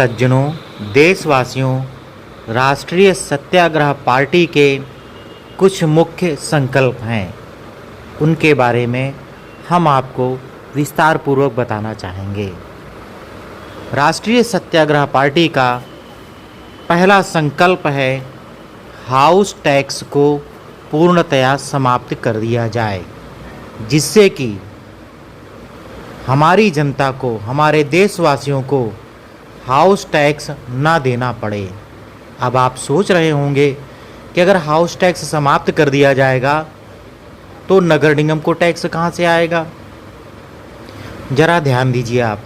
सज्जनों, देशवासियों, राष्ट्रीय सत्याग्रह पार्टी के कुछ मुख्य संकल्प हैं। उनके बारे में हम आपको विस्तार पूर्वक बताना चाहेंगे। राष्ट्रीय सत्याग्रह पार्टी का पहला संकल्प है हाउस टैक्स को पूर्णतया समाप्त कर दिया जाए, जिससे कि हमारी जनता को, हमारे देशवासियों को हाउस टैक्स ना देना पड़े। अब आप सोच रहे होंगे कि अगर हाउस टैक्स समाप्त कर दिया जाएगा तो नगर निगम को टैक्स कहाँ से आएगा। ज़रा ध्यान दीजिए आप,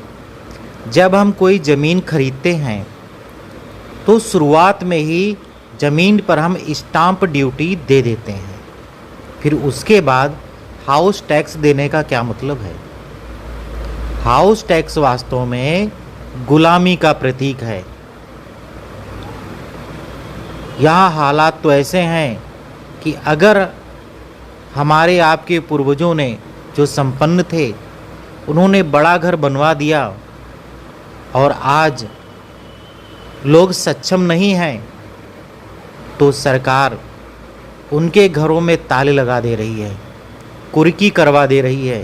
जब हम कोई ज़मीन खरीदते हैं तो शुरुआत में ही ज़मीन पर हम स्टाम्प ड्यूटी दे देते हैं, फिर उसके बाद हाउस टैक्स देने का क्या मतलब है। हाउस टैक्स वास्तव में गुलामी का प्रतीक है। यहाँ हालात तो ऐसे हैं कि अगर हमारे आपके पूर्वजों ने जो संपन्न थे उन्होंने बड़ा घर बनवा दिया और आज लोग सक्षम नहीं हैं, तो सरकार उनके घरों में ताले लगा दे रही है, कुर्की करवा दे रही है।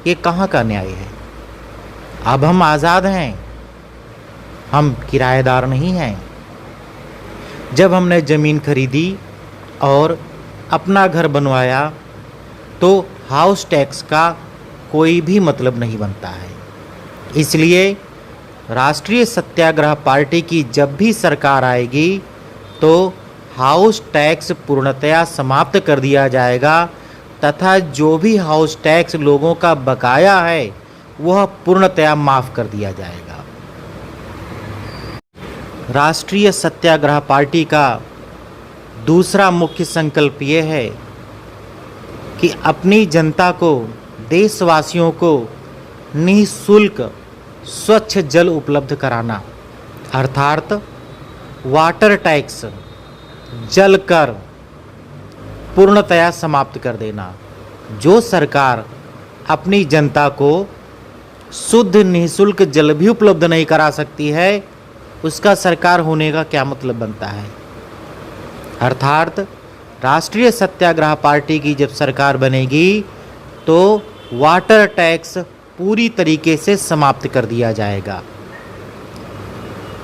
ये कहाँ का न्याय है। अब हम आज़ाद हैं, हम किराएदार नहीं हैं। जब हमने ज़मीन खरीदी और अपना घर बनवाया तो हाउस टैक्स का कोई भी मतलब नहीं बनता है। इसलिए राष्ट्रीय सत्याग्रह पार्टी की जब भी सरकार आएगी तो हाउस टैक्स पूर्णतया समाप्त कर दिया जाएगा तथा जो भी हाउस टैक्स लोगों का बकाया है वह पूर्णतया माफ़ कर दिया जाएगा। राष्ट्रीय सत्याग्रह पार्टी का दूसरा मुख्य संकल्प ये है कि अपनी जनता को, देशवासियों को निःशुल्क स्वच्छ जल उपलब्ध कराना, अर्थात वाटर टैक्स, जल कर पूर्णतया समाप्त कर देना। जो सरकार अपनी जनता को शुद्ध निःशुल्क जल भी उपलब्ध नहीं करा सकती है, उसका सरकार होने का क्या मतलब बनता है। अर्थात राष्ट्रीय सत्याग्रह पार्टी की जब सरकार बनेगी तो वाटर टैक्स पूरी तरीके से समाप्त कर दिया जाएगा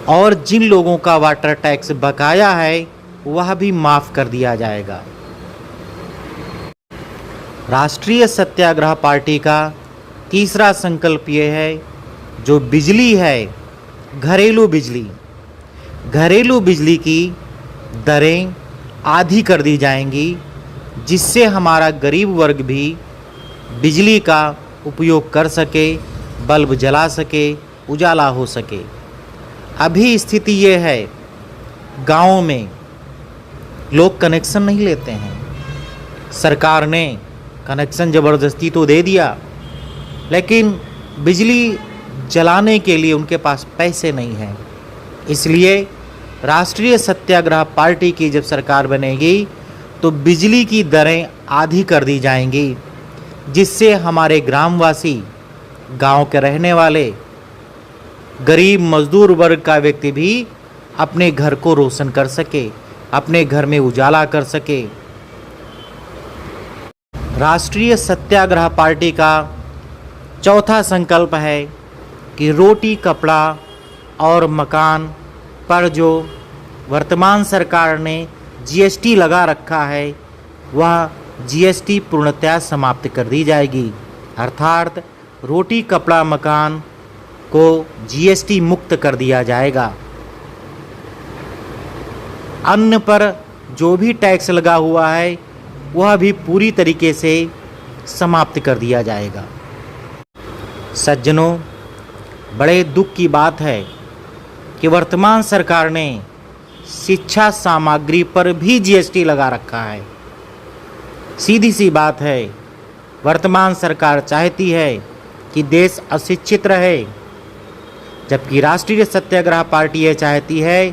और जिन लोगों का वाटर टैक्स बकाया है वह भी माफ़ कर दिया जाएगा। राष्ट्रीय सत्याग्रह पार्टी का तीसरा संकल्प ये है, जो बिजली है, घरेलू बिजली की दरें आधी कर दी जाएंगी, जिससे हमारा गरीब वर्ग भी बिजली का उपयोग कर सके, बल्ब जला सके, उजाला हो सके। अभी स्थिति ये है, गाँव में लोग कनेक्शन नहीं लेते हैं। सरकार ने कनेक्शन ज़बरदस्ती तो दे दिया, लेकिन बिजली जलाने के लिए उनके पास पैसे नहीं हैं। इसलिए राष्ट्रीय सत्याग्रह पार्टी की जब सरकार बनेगी तो बिजली की दरें आधी कर दी जाएंगी, जिससे हमारे ग्रामवासी, गांव के रहने वाले गरीब मजदूर वर्ग का व्यक्ति भी अपने घर को रोशन कर सके, अपने घर में उजाला कर सके। राष्ट्रीय सत्याग्रह पार्टी का चौथा संकल्प है कि रोटी, कपड़ा और मकान पर जो वर्तमान सरकार ने जीएसटी लगा रखा है वह जीएसटी पूर्णतया समाप्त कर दी जाएगी। अर्थात रोटी, कपड़ा, मकान को जीएसटी मुक्त कर दिया जाएगा। अन्न पर जो भी टैक्स लगा हुआ है वह भी पूरी तरीके से समाप्त कर दिया जाएगा। सज्जनों, बड़े दुख की बात है कि वर्तमान सरकार ने शिक्षा सामग्री पर भी जीएसटी लगा रखा है। सीधी सी बात है, वर्तमान सरकार चाहती है कि देश अशिक्षित रहे, जबकि राष्ट्रीय सत्याग्रह पार्टी ये चाहती है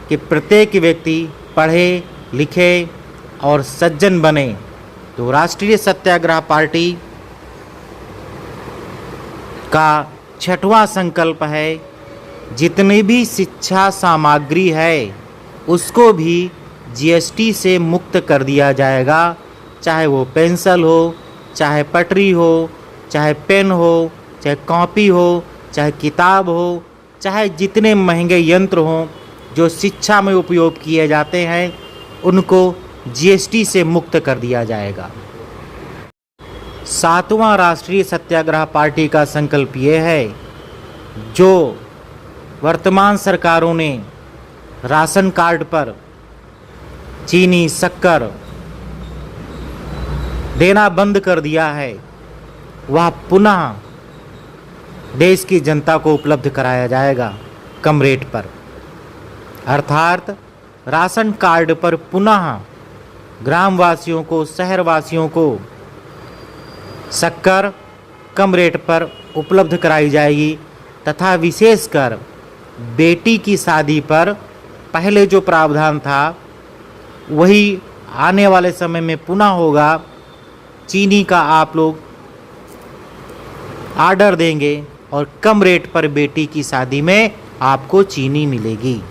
कि प्रत्येक व्यक्ति पढ़े, लिखे और सज्जन बने। तो राष्ट्रीय सत्याग्रह पार्टी का छठवां संकल्प है जितनी भी शिक्षा सामग्री है उसको भी जीएसटी से मुक्त कर दिया जाएगा, चाहे वो पेंसिल हो, चाहे पटरी हो, चाहे पेन हो, चाहे कॉपी हो, चाहे किताब हो, चाहे जितने महंगे यंत्र हों जो शिक्षा में उपयोग किए जाते हैं उनको जीएसटी से मुक्त कर दिया जाएगा। 7वां राष्ट्रीय सत्याग्रह पार्टी का संकल्प ये है, जो वर्तमान सरकारों ने राशन कार्ड पर चीनी, शक्कर देना बंद कर दिया है, वह पुनः देश की जनता को उपलब्ध कराया जाएगा कम रेट पर। अर्थात राशन कार्ड पर पुनः ग्रामवासियों को, शहरवासियों को शक्कर कम रेट पर उपलब्ध कराई जाएगी तथा विशेषकर बेटी की शादी पर पहले जो प्रावधान था वही आने वाले समय में पुनः होगा। चीनी का आप लोग ऑर्डर देंगे और कम रेट पर बेटी की शादी में आपको चीनी मिलेगी।